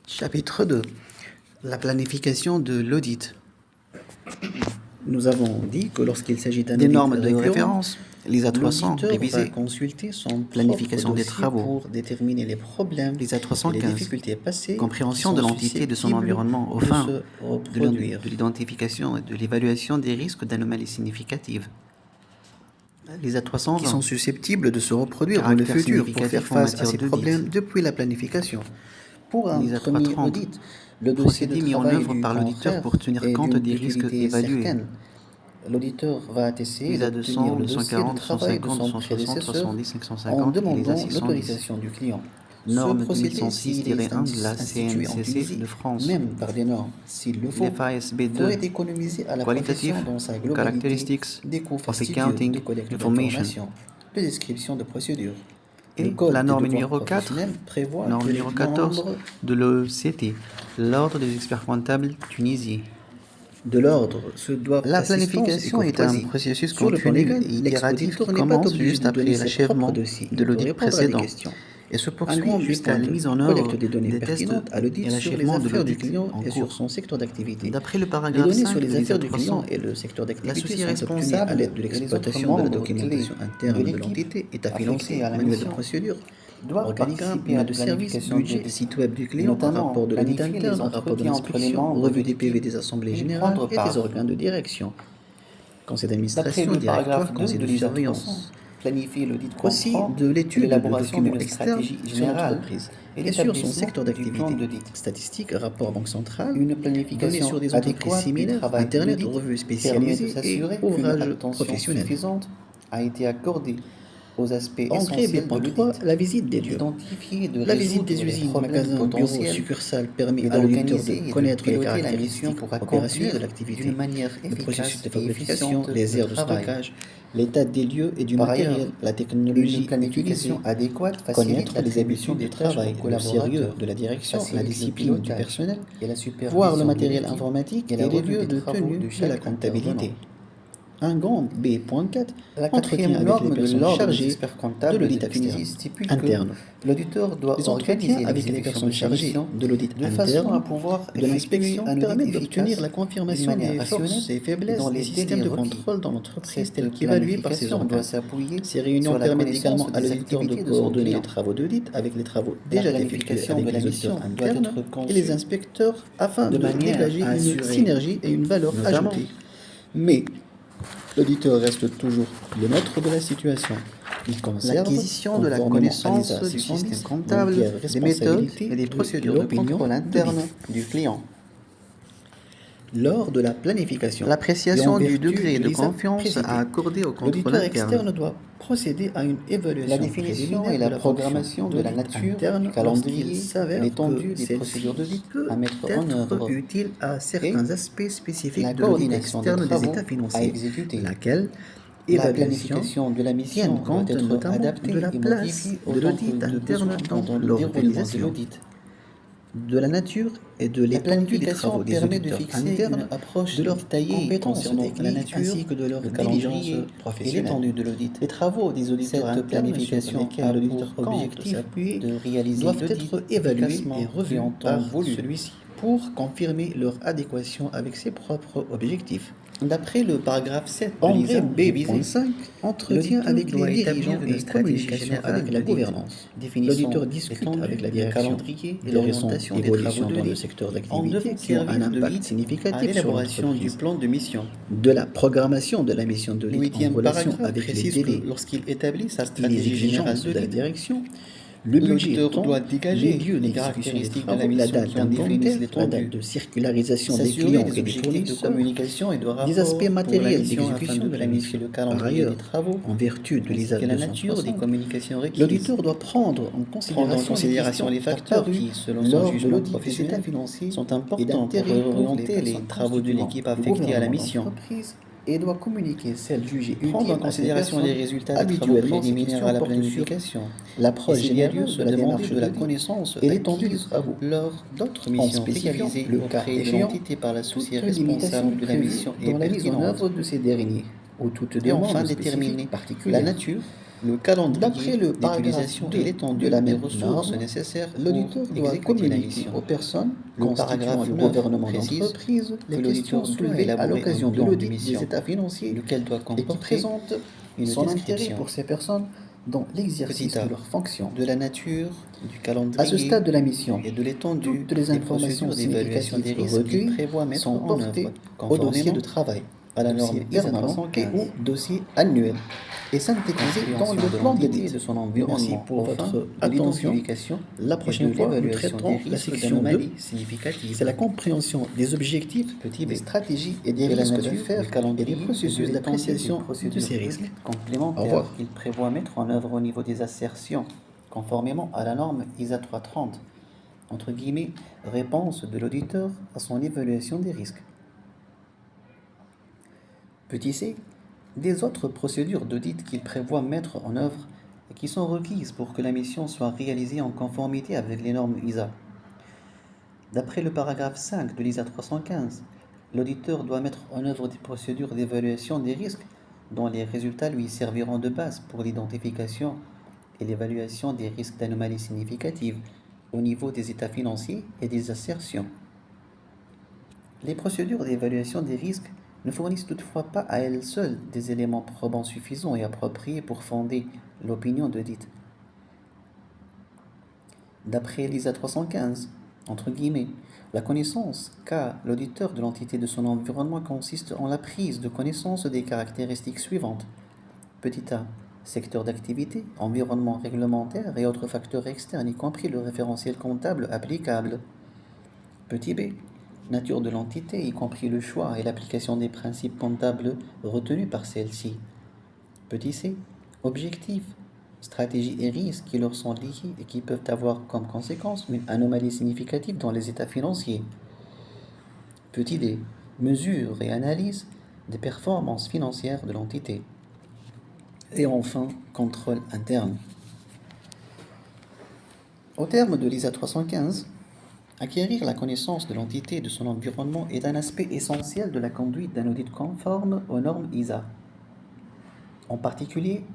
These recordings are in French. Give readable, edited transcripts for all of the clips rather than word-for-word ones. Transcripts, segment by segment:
Chapitre 2. La planification de l'audit. Nous avons dit que lorsqu'il s'agit d'un Des audit normes de récurrent, référence, les A300 l'auditeur va révisés, consulter son planification propre des dossier travaux, pour déterminer les problèmes les et les A315, difficultés passées compréhension qui de sont l'entité de son susceptibles environnement au de fin se de reproduire. l'identification et de l'évaluation des risques d'anomalies significatives. Les Qui sont A320, susceptibles de se reproduire dans le caractère futur pour faire significatif en face à matière ces d'audit. problèmes depuis la planification. Pour un Les premier A330, audit, le dossier de procédés mis en travail œuvre du par l'auditeur confrère pour tenir est compte d'une des risques utilité évalués. certaine. L'auditeur va attester Les d'obtenir A200, le dossier de 240, travail de 250, son 260, prédécesseur 310, en 550 et les demandant A610. l'autorisation du client. Ce Norme procédé, s'il est 2106-1 de la institué en CNCC Tunisie, de France. même par des normes, s'il le faut, FASB 2, pourrait économiser à la qualitative profession dans sa ou globalité characteristics des coûts of fastidieux accounting de collecte information. d'informations, de description de procédures. Le Et code la des norme devoirs numéro 4, professionnels prévoit norme que les numéro 14 membres de l'OCT, l'Ordre des experts comptables tunisiens. de l'ordre se doivent La assistance et planification est un courtoisie. processus Sur le plan continu légal, et itératif l'expéditeur qui n'est pas commence obligé juste de donner après ses propres l'achèvement dossiers. de Il peut l'audit répondre à des précédent questions. et se Un poursuit grand but jusqu'à la de mise en collecte œuvre des données des tests pertinentes à et l'audit sur les l'achèvement de affaires du l'audit client en et sur cours. son secteur d'activité. D'après le Les paragraphe données 5 sur les de affaires l'ISA du client 300, et le secteur d'activité l'associé sont obtenues responsable à l'aide de et les autres l'exploitation de la membres documentation clés interne de de l'entité, état affectés financier, à la manuel de mission procédure, doivent organigramme, participer à note la de service, planification de budget, l'audit, site web du et client, notamment rapport de l'audit planifier les interne, rapport de entretiens entre les l'inspection, membres revue de des PV des l'équipe assemblées et y générales prendre et des part. organes de direction, conseil D'après d'administration, le directoire, paragraphe 2 conseil de de l'ISA 300, surveillance. planifier l'audit Aussi comprend de l'étude de l'élaboration documents d'une externes stratégie sur générale l'entreprise et et sur son l'établissement secteur du d'activité. plan d'audit. Statistiques, rapports banque centrale, Une données planification sur des entreprises adéquate du similaires, travail Internet, d'audit revues permet de spécialisées et s'assurer qu'une ouvrages attention professionnels. suffisante a été accordée aux aspects Ancré essentiels de B.3, l'audit, la visite des lieux. d'identifier et de La visite des résoudre les usines, problèmes magasins, bureaux, potentiels succursales permet et à l'auditeur d'organiser de et de connaître les piloter la caractéristiques mission pour opérationnelles de accomplir l'activité, d'une manière le processus efficace de et fabrication, efficiente les le aires de travail. stockage, l'état des lieux et du Par matériel, ailleurs, la Une technologie planification utilisée, adéquate facilite connaître les l'attribution habitudes de des tâches travail, aux le sérieux collaborateurs, de la direction, la facilite le discipline du pilotage personnel, et la voir supervision le de matériel l'équipe informatique et et la les revue lieux des de travaux tenue de de la chaque comptabilité. intervenant. Un grand B.4 La entretien quatrième avec les norme de personnes l'Ordre des chargées experts de comptables de l'audit Tunisie externe, stipule que interne. l'auditeur doit Les entretiens organiser avec les l'exécution personnes de sa chargées mission de l'audit de façon à interne pouvoir de effectuer l'inspection un audit permettent d'obtenir efficace la d'une confirmation manière des rationnelle forces et et faiblesses dans des les systèmes délais de requis. contrôle dans l'entreprise tels Cette qu'évalués par ces planification doit organes. s'appuyer Ces réunions sur la permettent connaissance également à des l'auditeur de activités de son coordonner les client. travaux d'audit avec les travaux La déjà effectués planification avec de la les auditeurs mission doit internes être et les conçue inspecteurs afin de de manière dégager à une assurer synergie et une valeur notamment ajoutée. Mais l'auditeur reste toujours le maître de la situation. Il conserve, l'acquisition de la conformément à connaissance l'ISA du 610, système comptable, l'entière des méthodes responsabilité et des de procédures de l'opinion contrôle de interne l'audit. du client. Lors de la planification, et en L'appréciation du vertu degré de l'ISA confiance précité, à accorder au contrôle l'auditeur interne. externe doit procéder à une La évaluation définition préliminaire et de la la programmation fonction de la d'audit nature interne du lorsqu'il calendrier et s'avère l'étendue que des celle-ci procédures d'audit peut à mettre en être œuvre utile à et certains aspects la spécifiques de l'audit coordination des externe des travaux états à financiers, exécuter. laquelle La évaluation planification de la mission tienne doit compte être notamment adaptée de la et place modifiée de autant l'audit que de interne besoin dans pendant le déroulement de l'organisation, l'audit. de la nature et de La l'étendue des planification travaux des permet de auditeurs fixer internes, une approche de leurs détaillée compétences concernant la techniques nature, ainsi que de leur le diligence calendrier et professionnelle. l'étendue de l'audit. Les travaux des auditeurs Cette internes sur planification lesquels a l'auditeur pour compte objectif s'appuyer de réaliser doivent l'audit être évalués efficacement et revus en temps par voulu. celui-ci pour confirmer leur adéquation avec ses propres objectifs. D'après le paragraphe 7 de En l'ISA révisé, B.5, entretien l'auditeur avec doit les établir dirigeants une et stratégie communication générale avec la d'audit, gouvernance. définissant L'auditeur discute l'étendue, avec la le direction calendrier et des récentes l'orientation des évolutions travaux dans le d'audit secteur en d'activité devant qui ont un servir de impact guide à significatif sur l'élaboration du l'entreprise. plan de mission. De la programmation de la mission de Le l'audit en huitième relation paragraphe avec les précise que délais lorsqu'il établit sa et les stratégie générale exigences de la d'audit, direction, le budget l'auditeur étant, doit les dégager lieux les d'exécution des caractéristiques de la travaux, la mission date qui en définissent d'inventaire, la date l'étendue, de circularisation des s'assurer clients des et des objectifs de fournisseurs, communication et de des rapport aspects pour la matériels mission afin d'exécution de de la planifier mission. le Par calendrier ailleurs, des travaux, en vertu de ainsi l'ISA que la nature des 260, communications requises. l'auditeur doit prendre en Prendre en considération considération les facteurs apparus qui, selon son lors de jugement l'audit des états professionnel, financiers sont et importants pour d'intérêt pour les orienter les personnes travaux de constituant l'équipe le affectée à la gouvernement mission. d'entreprise et doit communiquer celles jugées Prendre en utiles à ces considération les personnes. résultats des travaux Habituellement, ces préliminaires questions à la portent sur planification. l'approche Et s'il y a lieu, générale se de la demander démarche de la d'audit connaissance et l'étendue des acquise travaux, lors d'autres en missions spécifiant réalisées le cas auprès de échéant l'entité par l'associé toute limitation responsable de la prévue mission est dans la mise en pertinente. œuvre de ces derniers, ou toute Et enfin demande déterminer spécifique la particulière. nature le calendrier D'après le paragraphe d'utilisation 2 et l'étendue de la des même ressources norme, nécessaires l'auditeur pour doit exécuter la communiquer mission. aux personnes Le constituant paragraphe le 9 gouvernement précise d'entreprise les que questions l'auditeur doit soulevées à élaborer un l'occasion de plan de l'audit des mission, états financiers lequel doit et qui comporter présente une son intérêt description pour ces personnes dans l'exercice petit a de leurs fonctions. de la nature du À ce calendrier stade de la mission, et de l'étendue toutes les des informations procédures d'évaluation des significatives risques qu'il recueillies prévoit mettre sont en œuvre, portées au dossier de conformément travail, à la norme dossier ISA permanent et 315. ou dossier annuel et synthétisé dans Compréhension le de plan l'entité et d'audit. de son Merci environnement pour au fin votre de attention. l'identification La et prochaine de fois, nous l'évaluation des traiterons la risques section 2. d'anomalies significatives. C'est la compréhension des objectifs, Petit b. des stratégies et des De la risques nature, d'affaires du et calendrier des et de processus l'étendue des d'appréciation de procédures ces risques. d'audit Au complémentaires revoir. qu'il prévoit mettre en œuvre au niveau des assertions, conformément à la norme ISA 330, entre guillemets, réponse de l'auditeur à son évaluation des risques. Petit c. Des autres procédures d'audit qu'il prévoit mettre en œuvre et qui sont requises pour que la mission soit réalisée en conformité avec les normes ISA. D'après le paragraphe 5 de l'ISA 315, l'auditeur doit mettre en œuvre des procédures d'évaluation des risques dont les résultats lui serviront de base pour l'identification et l'évaluation des risques d'anomalies significatives au niveau des états financiers et des assertions. Les procédures d'évaluation des risques ne fournissent toutefois pas à elles seules des éléments probants suffisants et appropriés pour fonder l'opinion d'audit. D'après l'ISA 315, entre guillemets, la connaissance qu'a l'auditeur de l'entité de son environnement consiste en la prise de connaissance des caractéristiques suivantes. Petit a, secteur d'activité, environnement réglementaire et autres facteurs externes, y compris le référentiel comptable applicable. Petit b, nature de l'entité, y compris le choix et l'application des principes comptables retenus par celle-ci. Petit c, objectif, stratégie et risques qui leur sont liés et qui peuvent avoir comme conséquence une anomalie significative dans les états financiers. Petit d, mesure et analyse des performances financières de l'entité. Et enfin, contrôle interne. Au terme de l'ISA 315, acquérir la connaissance de l'entité et de son environnement est un aspect essentiel de la conduite d'un audit conforme aux normes ISA. En particulier,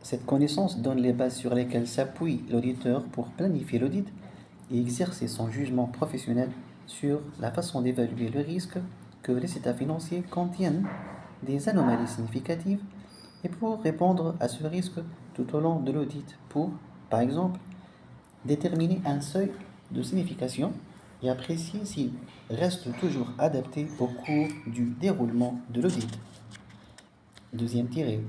cette connaissance donne les bases sur lesquelles s'appuie l'auditeur pour planifier l'audit et exercer son jugement professionnel sur la façon d'évaluer le risque que les états financiers contiennent des anomalies significatives et pour répondre à ce risque tout au long de l'audit pour, par exemple, déterminer un seuil de signification et apprécier s'il reste toujours adapté au cours du déroulement de l'audit. Deuxième tiré,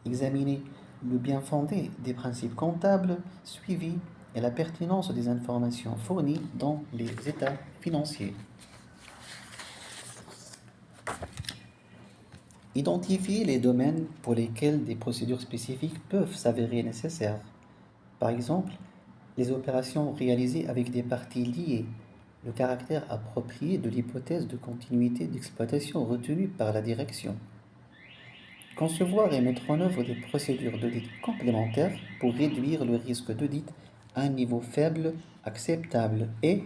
examiner le bien fondé des principes comptables suivis et la pertinence des informations fournies dans les états financiers. Identifier les domaines pour lesquels des procédures spécifiques peuvent s'avérer nécessaires. Par exemple, les opérations réalisées avec des parties liées, le caractère approprié de l'hypothèse de continuité d'exploitation retenue par la direction. Concevoir et mettre en œuvre des procédures d'audit complémentaires pour réduire le risque d'audit à un niveau faible, acceptable et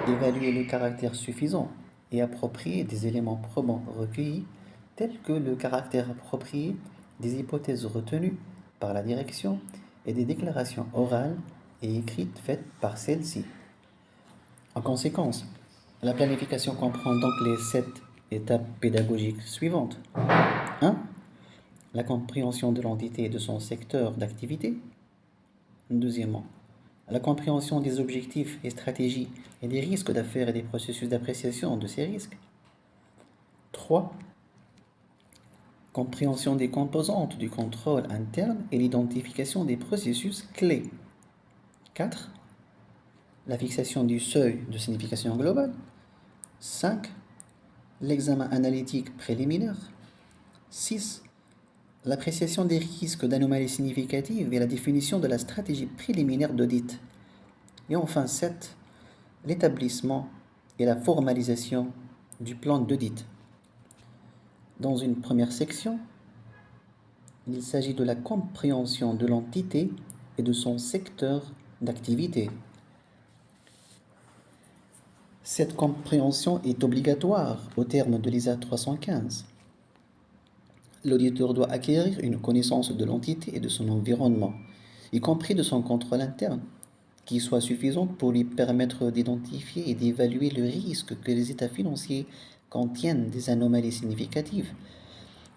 évaluer le caractère suffisant et approprié des éléments probants recueillis, tels que le caractère approprié des hypothèses retenues par la direction et des déclarations orales et écrites faites par celle-ci. En conséquence, la planification comprend donc les 7 étapes pédagogiques suivantes. 1. La compréhension de l'entité et de son secteur d'activité. Deuxièmement, la compréhension des objectifs et stratégies et des risques d'affaires et des processus d'appréciation de ces risques. 3. Compréhension des composantes du contrôle interne et l'identification des processus clés. 4. La fixation du seuil de signification globale. 5. L'examen analytique préliminaire. 6. L'appréciation des risques d'anomalies significatives et la définition de la stratégie préliminaire d'audit. Et enfin 7. L'établissement et la formalisation du plan d'audit. Dans une première section, il s'agit de la compréhension de l'entité et de son secteur d'activité. Cette compréhension est obligatoire au terme de l'ISA 315. L'auditeur doit acquérir une connaissance de l'entité et de son environnement, y compris de son contrôle interne, qui soit suffisante pour lui permettre d'identifier et d'évaluer le risque que les états financiers contiennent des anomalies significatives,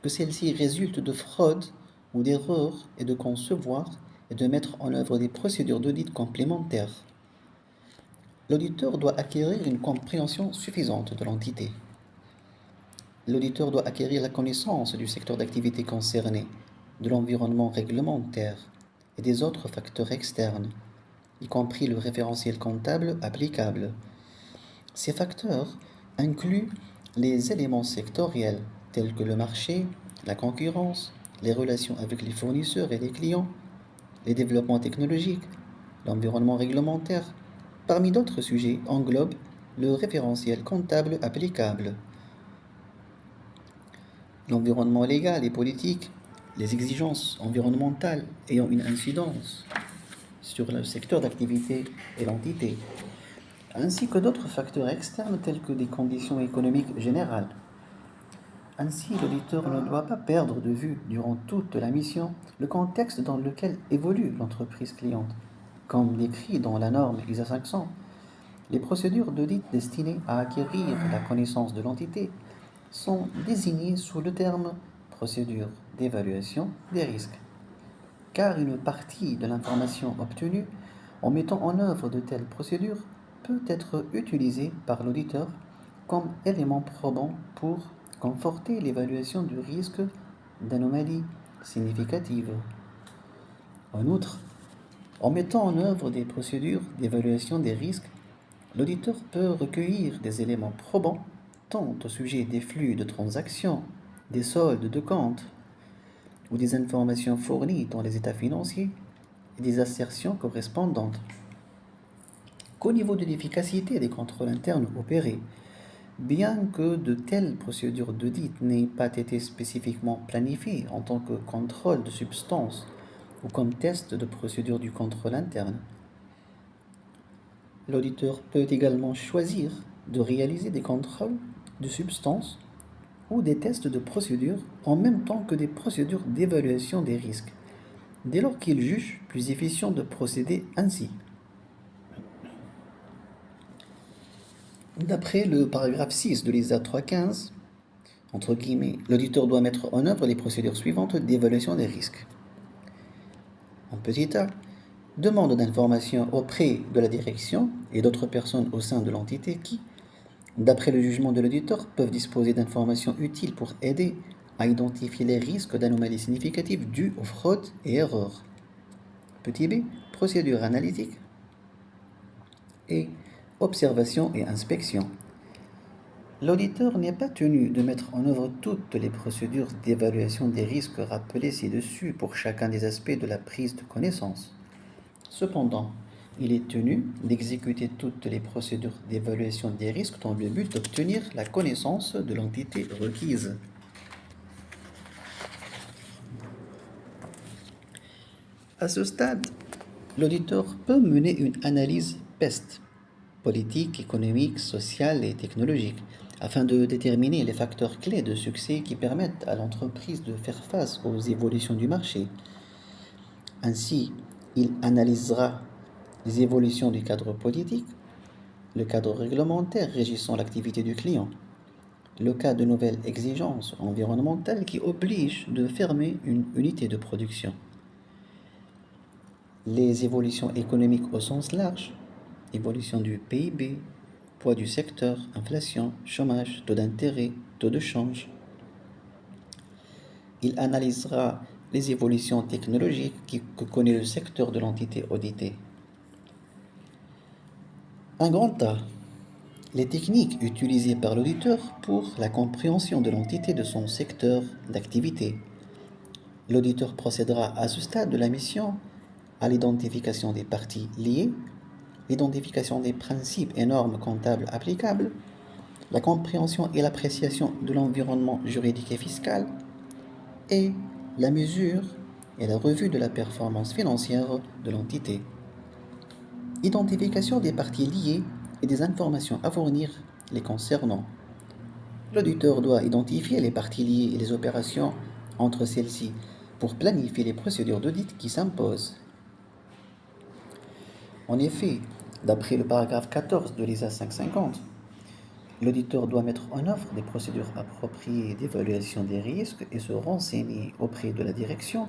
que celles-ci résultent de fraudes ou d'erreurs, et de concevoir et de mettre en œuvre des procédures d'audit complémentaires. L'auditeur doit acquérir une compréhension suffisante de l'entité. L'auditeur doit acquérir la connaissance du secteur d'activité concerné, de l'environnement réglementaire et des autres facteurs externes, y compris le référentiel comptable applicable. Ces facteurs incluent les éléments sectoriels tels que le marché, la concurrence, les relations avec les fournisseurs et les clients, les développements technologiques, l'environnement réglementaire. Parmi d'autres sujets englobe le référentiel comptable applicable, l'environnement légal et politique, les exigences environnementales ayant une incidence sur le secteur d'activité et l'entité, ainsi que d'autres facteurs externes tels que des conditions économiques générales. Ainsi, l'auditeur ne doit pas perdre de vue durant toute la mission le contexte dans lequel évolue l'entreprise cliente. Comme décrit dans la norme ISA 500, les procédures d'audit destinées à acquérir la connaissance de l'entité sont désignées sous le terme procédure d'évaluation des risques, car une partie de l'information obtenue en mettant en œuvre de telles procédures peut être utilisée par l'auditeur comme élément probant pour conforter l'évaluation du risque d'anomalies significatives. En outre, en mettant en œuvre des procédures d'évaluation des risques, l'auditeur peut recueillir des éléments probants tant au sujet des flux de transactions, des soldes de comptes ou des informations fournies dans les états financiers et des assertions correspondantes qu'au niveau de l'efficacité des contrôles internes opérés, bien que de telles procédures d'audit n'aient pas été spécifiquement planifiées en tant que contrôle de substance ou comme test de procédure du contrôle interne. L'auditeur peut également choisir de réaliser des contrôles de substance ou des tests de procédure en même temps que des procédures d'évaluation des risques, dès lors qu'il juge plus efficient de procéder ainsi. D'après le paragraphe 6 de l'ISA 315, entre guillemets, l'auditeur doit mettre en œuvre les procédures suivantes d'évaluation des risques. En petit a, demande d'informations auprès de la direction et d'autres personnes au sein de l'entité qui, d'après le jugement de l'auditeur, peuvent disposer d'informations utiles pour aider à identifier les risques d'anomalies significatives dues aux fraudes et erreurs. Petit b, procédure analytique et observation et inspection. L'auditeur n'est pas tenu de mettre en œuvre toutes les procédures d'évaluation des risques rappelées ci-dessus pour chacun des aspects de la prise de connaissance. Cependant, il est tenu d'exécuter toutes les procédures d'évaluation des risques dans le but d'obtenir la connaissance de l'entité requise. À ce stade, l'auditeur peut mener une analyse PEST, politique, économique, sociale et technologique, afin de déterminer les facteurs clés de succès qui permettent à l'entreprise de faire face aux évolutions du marché. Ainsi, il analysera les évolutions du cadre politique, le cadre réglementaire régissant l'activité du client, le cas de nouvelles exigences environnementales qui obligent de fermer une unité de production, les évolutions économiques au sens large, évolution du PIB, poids du secteur, inflation, chômage, taux d'intérêt, taux de change. Il analysera les évolutions technologiques que connaît le secteur de l'entité auditée. Un grand A, les techniques utilisées par l'auditeur pour la compréhension de l'entité de son secteur d'activité. L'auditeur procédera à ce stade de la mission à l'identification des parties liées, l'identification des principes et normes comptables applicables, la compréhension et l'appréciation de l'environnement juridique et fiscal, et la mesure et la revue de la performance financière de l'entité. Identification des parties liées et des informations à fournir les concernant. L'auditeur doit identifier les parties liées et les opérations entre celles-ci pour planifier les procédures d'audit qui s'imposent. En effet, d'après le paragraphe 14 de l'ISA 550, l'auditeur doit mettre en œuvre des procédures appropriées d'évaluation des risques et se renseigner auprès de la direction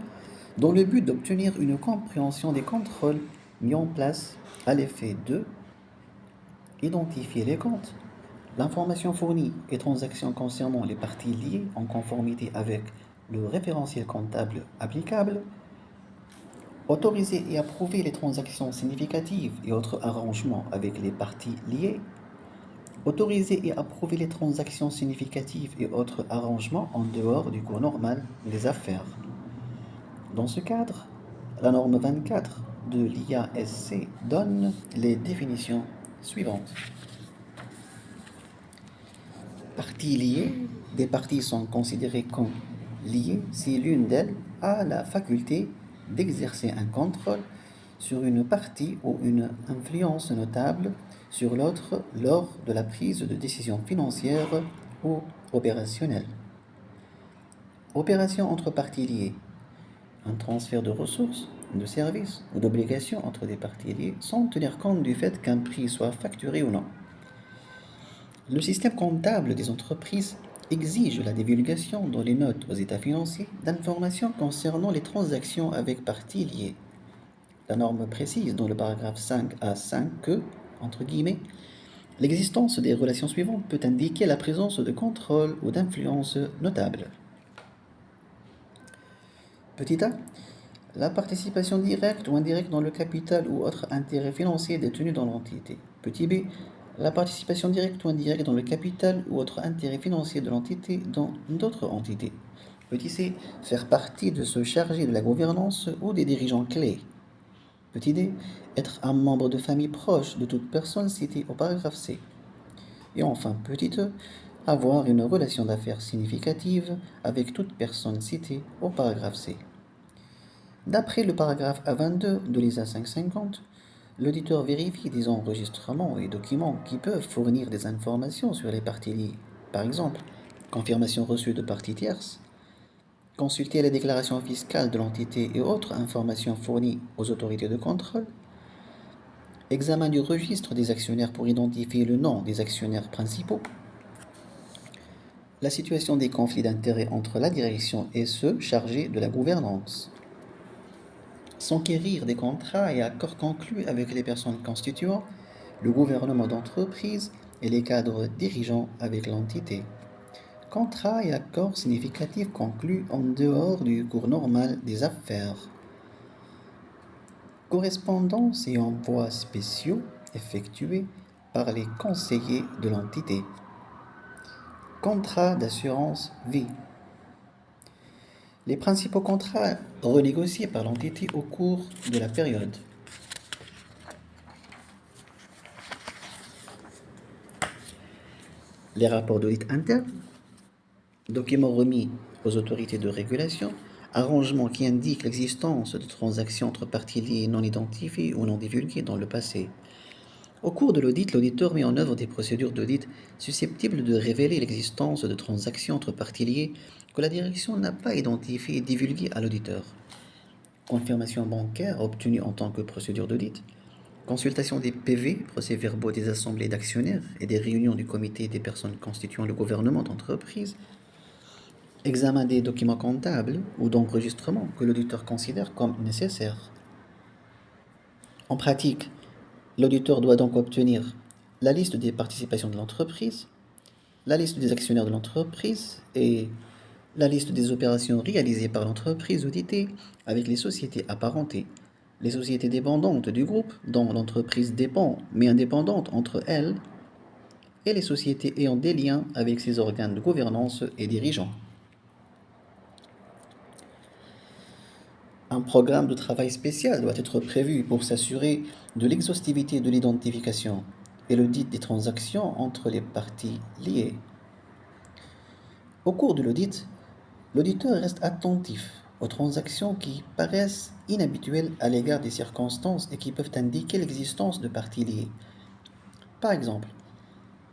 dans le but d'obtenir une compréhension des contrôles mis en place à l'effet de identifier les comptes, l'information fournie et transactions concernant les parties liées en conformité avec le référentiel comptable applicable, autoriser et approuver les transactions significatives et autres arrangements avec les parties liées, autoriser et approuver les transactions significatives et autres arrangements en dehors du cours normal des affaires. Dans ce cadre, la norme 24 de l'IASC donne les définitions suivantes. Parties liées, des parties sont considérées comme liées si l'une d'elles a la faculté d'exercer un contrôle sur une partie ou une influence notable sur l'autre lors de la prise de décision financière ou opérationnelle. Opération entre parties liées. Un transfert de ressources, de services ou d'obligations entre des parties liées sans tenir compte du fait qu'un prix soit facturé ou non. Le système comptable des entreprises exige la divulgation dans les notes aux états financiers d'informations concernant les transactions avec parties liées. La norme précise dans le paragraphe 5A5 que, entre guillemets, l'existence des relations suivantes peut indiquer la présence de contrôle ou d'influence notable. Petit a, la participation directe ou indirecte dans le capital ou autre intérêt financier détenu dans l'entité. Petit b, la participation directe ou indirecte dans le capital ou autre intérêt financier de l'entité dans d'autres entités. Petit c, faire partie de se charger de la gouvernance ou des dirigeants clés. Petit d, être un membre de famille proche de toute personne citée au paragraphe C. Et enfin, petit e, avoir une relation d'affaires significative avec toute personne citée au paragraphe C. D'après le paragraphe A22 de l'ISA 550, l'auditeur vérifie des enregistrements et documents qui peuvent fournir des informations sur les parties liées. Par exemple, confirmation reçue de parties tierces, consulter la déclaration fiscale de l'entité et autres informations fournies aux autorités de contrôle, examen du registre des actionnaires pour identifier le nom des actionnaires principaux, la situation des conflits d'intérêts entre la direction et ceux chargés de la gouvernance, s'enquérir des contrats et accords conclus avec les personnes constituant le gouvernement d'entreprise et les cadres dirigeants avec l'entité. Contrats et accords significatifs conclus en dehors du cours normal des affaires. Correspondance et envois spéciaux effectués par les conseillers de l'entité. Contrat d'assurance vie. Les principaux contrats renégociés par l'entité au cours de la période. Les rapports d'audit interne, documents remis aux autorités de régulation, arrangements qui indiquent l'existence de transactions entre parties liées non identifiées ou non divulguées dans le passé. Au cours de l'audit, l'auditeur met en œuvre des procédures d'audit susceptibles de révéler l'existence de transactions entre parties liées que la direction n'a pas identifiées et divulguées à l'auditeur. Confirmation bancaire obtenue en tant que procédure d'audit. Consultation des PV, procès-verbaux des assemblées d'actionnaires et des réunions du comité des personnes constituant le gouvernement d'entreprise. Examen des documents comptables ou d'enregistrement que l'auditeur considère comme nécessaires. En pratique, l'auditeur doit donc obtenir la liste des participations de l'entreprise, la liste des actionnaires de l'entreprise et la liste des opérations réalisées par l'entreprise auditée avec les sociétés apparentées, les sociétés dépendantes du groupe dont l'entreprise dépend mais indépendantes entre elles, et les sociétés ayant des liens avec ses organes de gouvernance et dirigeants. Un programme de travail spécial doit être prévu pour s'assurer de l'exhaustivité de l'identification et l'audit des transactions entre les parties liées. Au cours de l'audit, l'auditeur reste attentif aux transactions qui paraissent inhabituelles à l'égard des circonstances et qui peuvent indiquer l'existence de parties liées. Par exemple,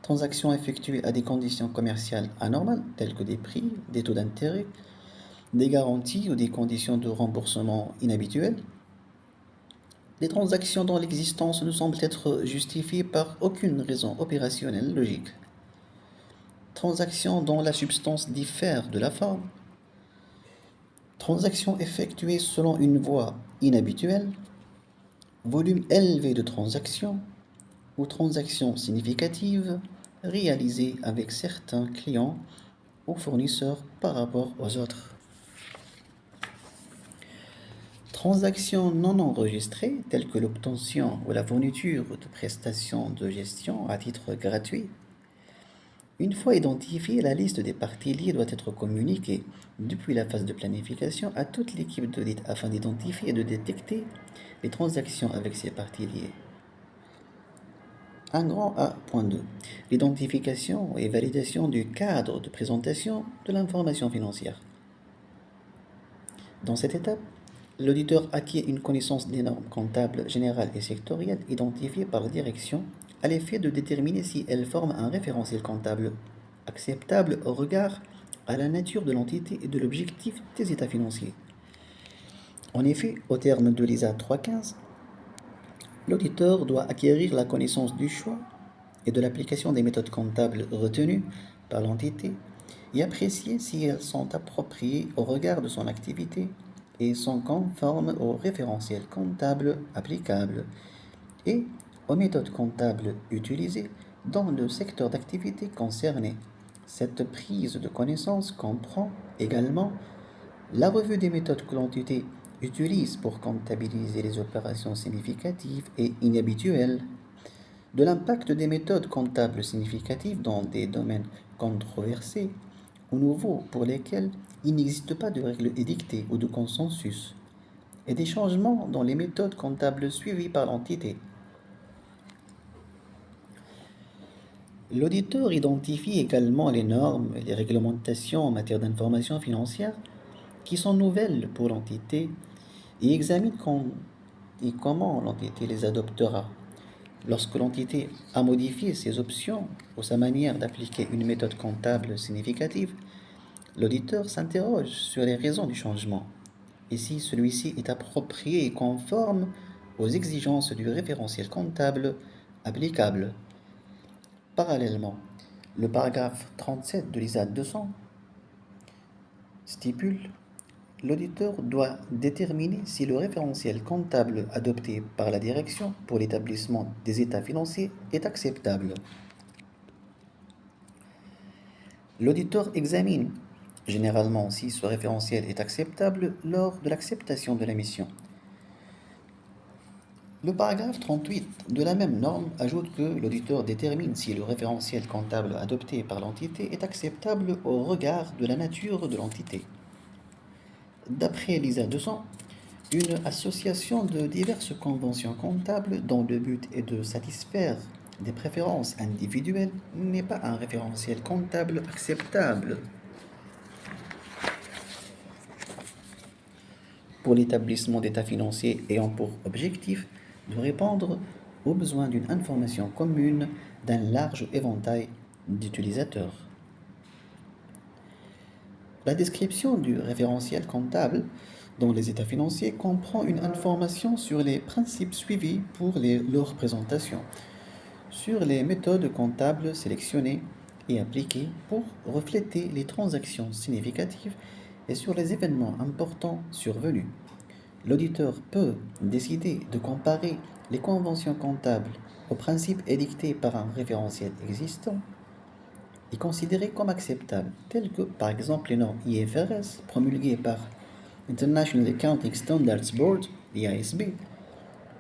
transactions effectuées à des conditions commerciales anormales telles que des prix, des taux d'intérêt, des garanties ou des conditions de remboursement inhabituelles, des transactions dont l'existence ne semble être justifiée par aucune raison opérationnelle logique, transactions dont la substance diffère de la forme, transactions effectuées selon une voie inhabituelle, volume élevé de transactions ou transactions significatives réalisées avec certains clients ou fournisseurs par rapport aux autres. Transactions non enregistrées telles que l'obtention ou la fourniture de prestations de gestion à titre gratuit. Une fois identifiée, la liste des parties liées doit être communiquée depuis la phase de planification à toute l'équipe d'audit afin d'identifier et de détecter les transactions avec ces parties liées. Un grand A.2. L'identification et validation du cadre de présentation de l'information financière. Dans cette étape, l'auditeur acquiert une connaissance des normes comptables générales et sectorielles identifiées par la direction à l'effet de déterminer si elles forment un référentiel comptable acceptable au regard à la nature de l'entité et de l'objectif des états financiers. En effet, au terme de l'ISA 315, l'auditeur doit acquérir la connaissance du choix et de l'application des méthodes comptables retenues par l'entité et apprécier si elles sont appropriées au regard de son activité et sont conformes au référentiel comptable applicable et aux méthodes comptables utilisées dans le secteur d'activité concerné. Cette prise de connaissance comprend également la revue des méthodes que l'entité utilise pour comptabiliser les opérations significatives et inhabituelles, de l'impact des méthodes comptables significatives dans des domaines controversés ou nouveaux pour lesquels il n'existe pas de règles édictées ou de consensus, et des changements dans les méthodes comptables suivies par l'entité. L'auditeur identifie également les normes et les réglementations en matière d'information financière qui sont nouvelles pour l'entité et examine comment l'entité les adoptera. Lorsque l'entité a modifié ses options ou sa manière d'appliquer une méthode comptable significative, l'auditeur s'interroge sur les raisons du changement et si celui-ci est approprié et conforme aux exigences du référentiel comptable applicable. Parallèlement, le paragraphe 37 de l'ISA 200 stipule: l'auditeur doit déterminer si le référentiel comptable adopté par la direction pour l'établissement des états financiers est acceptable. L'auditeur examine généralement si ce référentiel est acceptable lors de l'acceptation de la mission. Le paragraphe 38 de la même norme ajoute que l'auditeur détermine si le référentiel comptable adopté par l'entité est acceptable au regard de la nature de l'entité. D'après l'ISA 200, une association de diverses conventions comptables dont le but est de satisfaire des préférences individuelles n'est pas un référentiel comptable acceptable. Pour l'établissement d'états financiers ayant pour objectif de répondre aux besoins d'une information commune d'un large éventail d'utilisateurs. La description du référentiel comptable dans les états financiers comprend une information sur les principes suivis pour leur présentation, sur les méthodes comptables sélectionnées et appliquées pour refléter les transactions significatives et sur les événements importants survenus. L'auditeur peut décider de comparer les conventions comptables aux principes édictés par un référentiel existant et considérés comme acceptables, tels que par exemple les normes IFRS promulguées par International Accounting Standards Board, l'IASB.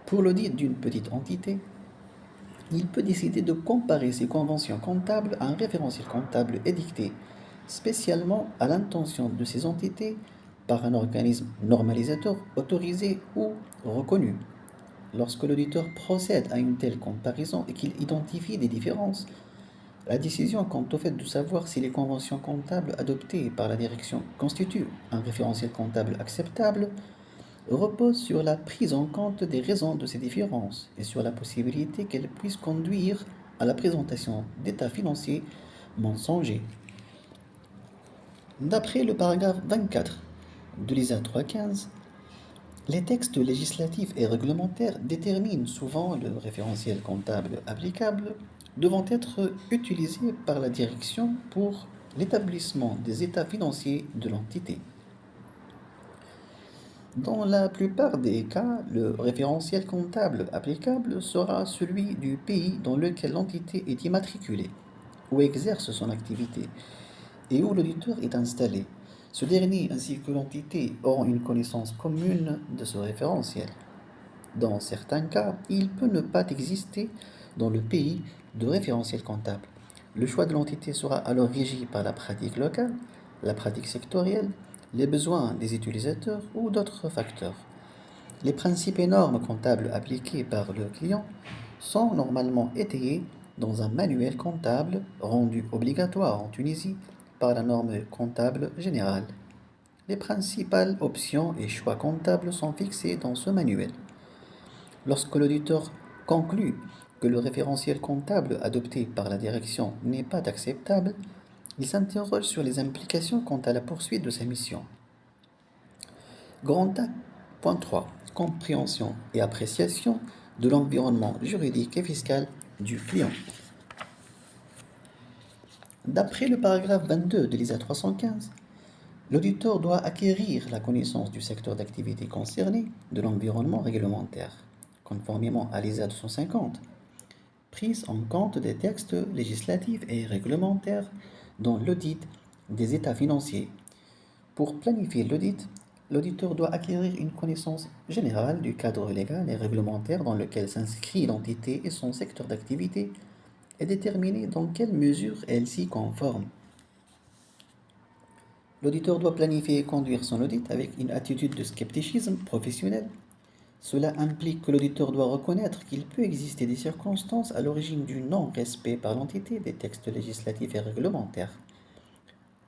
Pour l'audit d'une petite entité, il peut décider de comparer ces conventions comptables à un référentiel comptable édicté spécialement à l'intention de ces entités par un organisme normalisateur autorisé ou reconnu. Lorsque l'auditeur procède à une telle comparaison et qu'il identifie des différences, la décision quant au fait de savoir si les conventions comptables adoptées par la direction constituent un référentiel comptable acceptable repose sur la prise en compte des raisons de ces différences et sur la possibilité qu'elles puissent conduire à la présentation d'états financiers mensongers. D'après le paragraphe 24 de l'ISA 3.15, les textes législatifs et réglementaires déterminent souvent le référentiel comptable applicable devant être utilisé par la direction pour l'établissement des états financiers de l'entité. Dans la plupart des cas, le référentiel comptable applicable sera celui du pays dans lequel l'entité est immatriculée ou exerce son activité et où l'auditeur est installé. Ce dernier ainsi que l'entité auront une connaissance commune de ce référentiel. Dans certains cas, il peut ne pas exister dans le pays de référentiel comptable. Le choix de l'entité sera alors régi par la pratique locale, la pratique sectorielle, les besoins des utilisateurs ou d'autres facteurs. Les principes et normes comptables appliqués par le client sont normalement étayés dans un manuel comptable rendu obligatoire en Tunisie par la norme comptable générale. Les principales options et choix comptables sont fixés dans ce manuel. Lorsque l'auditeur conclut que le référentiel comptable adopté par la direction n'est pas acceptable, il s'interroge sur les implications quant à la poursuite de sa mission. Grand A.3. Compréhension et appréciation de l'environnement juridique et fiscal du client. D'après le paragraphe 22 de l'ISA 315, l'auditeur doit acquérir la connaissance du secteur d'activité concerné, de l'environnement réglementaire, conformément à l'ISA 250, prise en compte des textes législatifs et réglementaires dans l'audit des états financiers. Pour planifier l'audit, l'auditeur doit acquérir une connaissance générale du cadre légal et réglementaire dans lequel s'inscrit l'entité et son secteur d'activité et déterminer dans quelle mesure elle s'y conforme. L'auditeur doit planifier et conduire son audit avec une attitude de scepticisme professionnel. Cela implique que l'auditeur doit reconnaître qu'il peut exister des circonstances à l'origine du non-respect par l'entité des textes législatifs et réglementaires.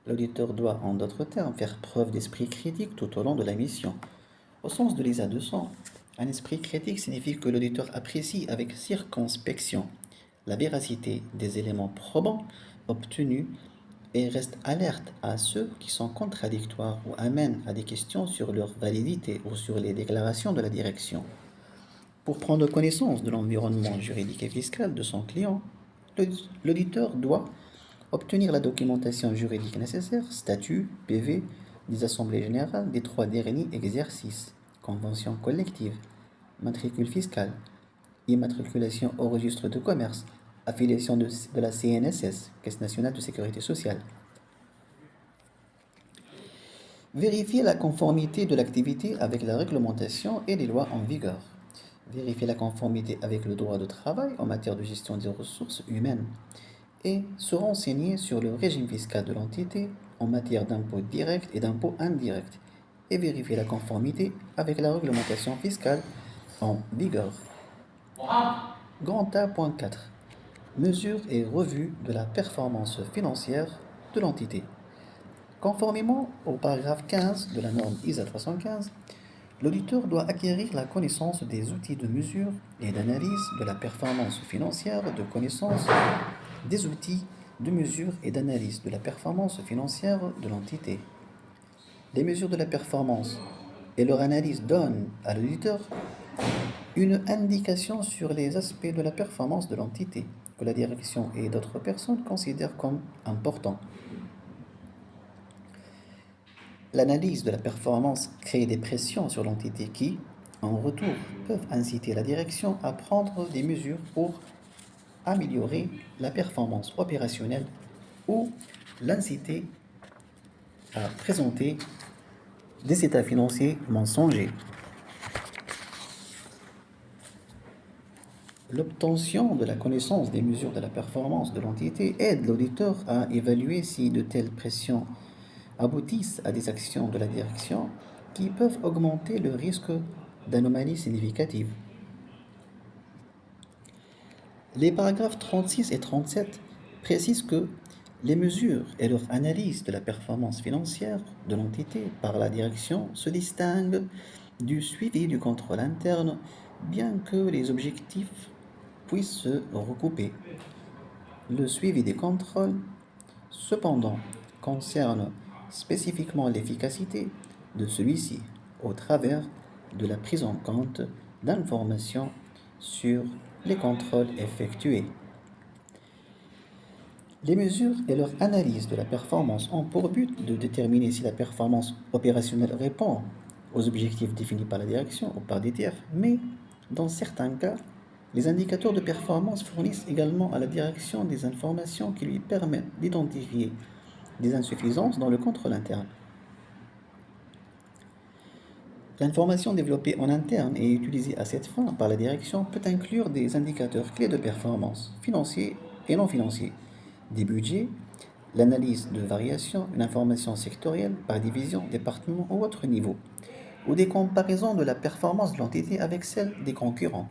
L'auditeur doit, en d'autres termes, faire preuve d'esprit critique tout au long de la mission. Au sens de l'ISA 200, un esprit critique signifie que l'auditeur apprécie avec circonspection la véracité des éléments probants obtenus et reste alerte à ceux qui sont contradictoires ou amènent à des questions sur leur validité ou sur les déclarations de la direction. Pour prendre connaissance de l'environnement juridique et fiscal de son client, l'auditeur doit obtenir la documentation juridique nécessaire, statut, PV, des assemblées générales des 3 derniers exercices, convention collective, matricule fiscale, immatriculation au registre de commerce, affiliation de la CNSS, Caisse nationale de sécurité sociale. Vérifier la conformité de l'activité avec la réglementation et les lois en vigueur. Vérifier la conformité avec le droit de travail en matière de gestion des ressources humaines. Et se renseigner sur le régime fiscal de l'entité en matière d'impôts directs et d'impôts indirects. Et vérifier la conformité avec la réglementation fiscale en vigueur. Grand A.4. Mesure et revue de la performance financière de l'entité. Conformément au paragraphe 15 de la norme ISA 315, l'auditeur doit acquérir la connaissance des outils de mesure et d'analyse de la performance financière, de connaissance des outils de mesure et d'analyse de la performance financière de l'entité. Les mesures de la performance et leur analyse donnent à l'auditeur une indication sur les aspects de la performance de l'entité que la direction et d'autres personnes considèrent comme importants. L'analyse de la performance crée des pressions sur l'entité qui, en retour, peuvent inciter la direction à prendre des mesures pour améliorer la performance opérationnelle ou l'inciter à présenter des états financiers mensongers. L'obtention de la connaissance des mesures de la performance de l'entité aide l'auditeur à évaluer si de telles pressions aboutissent à des actions de la direction qui peuvent augmenter le risque d'anomalies significatives. Les paragraphes 36 et 37 précisent que les mesures et leur analyse de la performance financière de l'entité par la direction se distinguent du suivi du contrôle interne, bien que les objectifs puissent se recouper. Le suivi des contrôles, cependant, concerne spécifiquement l'efficacité, de celui-ci au travers de la prise en compte d'informations sur les contrôles effectués. Les mesures et leur analyse de la performance ont pour but de déterminer si la performance opérationnelle répond aux objectifs définis par la direction ou par des tiers, mais dans certains cas, les indicateurs de performance fournissent également à la direction des informations qui lui permettent d'identifier des insuffisances dans le contrôle interne. L'information développée en interne et utilisée à cette fin par la direction peut inclure des indicateurs clés de performance, financiers et non financiers, des budgets, l'analyse de variations, une information sectorielle par division, département ou autre niveau, ou des comparaisons de la performance de l'entité avec celle des concurrents.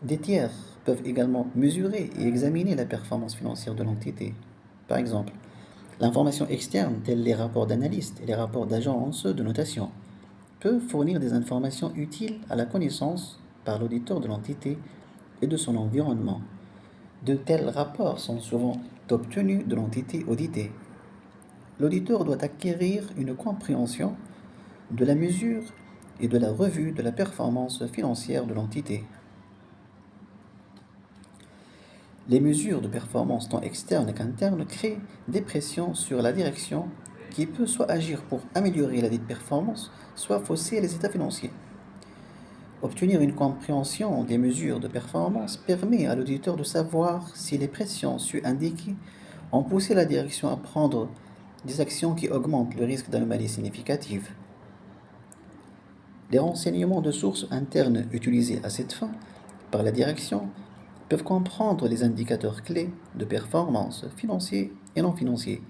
Des tiers peuvent également mesurer et examiner la performance financière de l'entité. Par exemple, l'information externe, telle les rapports d'analystes et les rapports d'agences de notation, peut fournir des informations utiles à la connaissance par l'auditeur de l'entité et de son environnement. De tels rapports sont souvent obtenus de l'entité auditée. L'auditeur doit acquérir une compréhension de la mesure et de la revue de la performance financière de l'entité. Les mesures de performance tant externes qu'internes créent des pressions sur la direction qui peut soit agir pour améliorer la dite performance, soit fausser les états financiers. Obtenir une compréhension des mesures de performance permet à l'auditeur de savoir si les pressions su-indiquées ont poussé la direction à prendre des actions qui augmentent le risque d'anomalies significatives. Les renseignements de sources internes utilisés à cette fin par la direction peuvent comprendre les indicateurs clés de performance financiers et non financiers.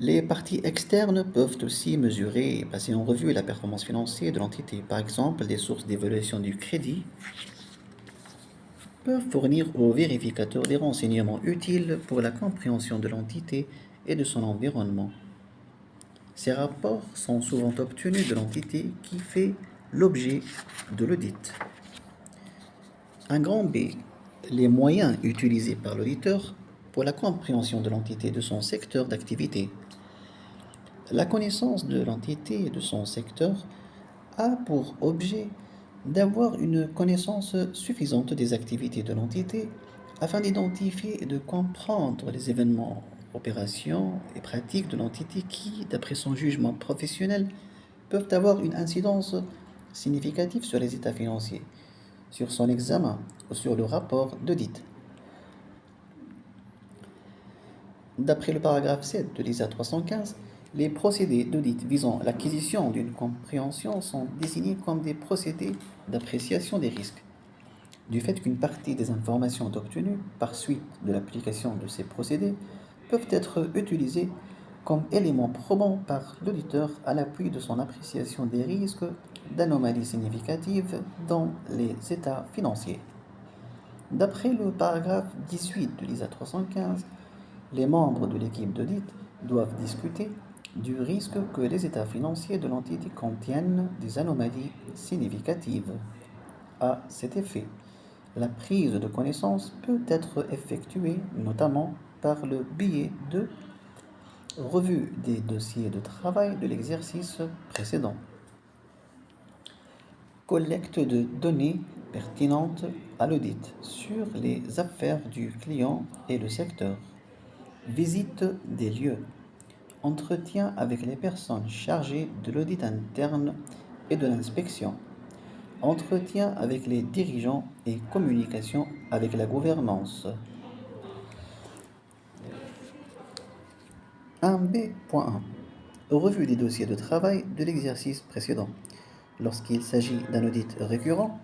Les parties externes peuvent aussi mesurer et passer en revue la performance financière de l'entité. Par exemple, des sources d'évaluation du crédit peuvent fournir aux vérificateurs des renseignements utiles pour la compréhension de l'entité et de son environnement. Ces rapports sont souvent obtenus de l'entité qui fait l'objet de l'audit. Un grand B, les moyens utilisés par l'auditeur pour la compréhension de l'entité et de son secteur d'activité. La connaissance de l'entité et de son secteur a pour objet d'avoir une connaissance suffisante des activités de l'entité afin d'identifier et de comprendre les événements, opérations et pratiques de l'entité qui, d'après son jugement professionnel, peuvent avoir une incidence significative sur les états financiers, sur son examen ou sur le rapport d'audit. D'après le paragraphe 7 de l'ISA 315, les procédés d'audit visant l'acquisition d'une compréhension sont désignés comme des procédés d'appréciation des risques. Du fait qu'une partie des informations obtenues par suite de l'application de ces procédés peuvent être utilisées comme éléments probants par l'auditeur à l'appui de son appréciation des risques d'anomalies significatives dans les états financiers. D'après le paragraphe 18 de l'ISA 315, les membres de l'équipe d'audit doivent discuter du risque que les états financiers de l'entité contiennent des anomalies significatives. À cet effet, la prise de connaissance peut être effectuée notamment par le biais de revue des dossiers de travail de l'exercice précédent, collecte de données pertinentes à l'audit sur les affaires du client et le secteur, visite des lieux, entretien avec les personnes chargées de l'audit interne et de l'inspection, entretien avec les dirigeants et communication avec la gouvernance. 1B.1 Revue des dossiers de travail de l'exercice précédent. Lorsqu'il s'agit d'un audit récurrent,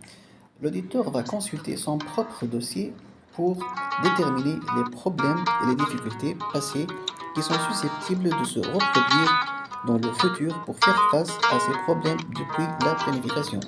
l'auditeur va consulter son propre dossier pour déterminer les problèmes et les difficultés passées qui sont susceptibles de se reproduire dans le futur pour faire face à ces problèmes depuis la planification.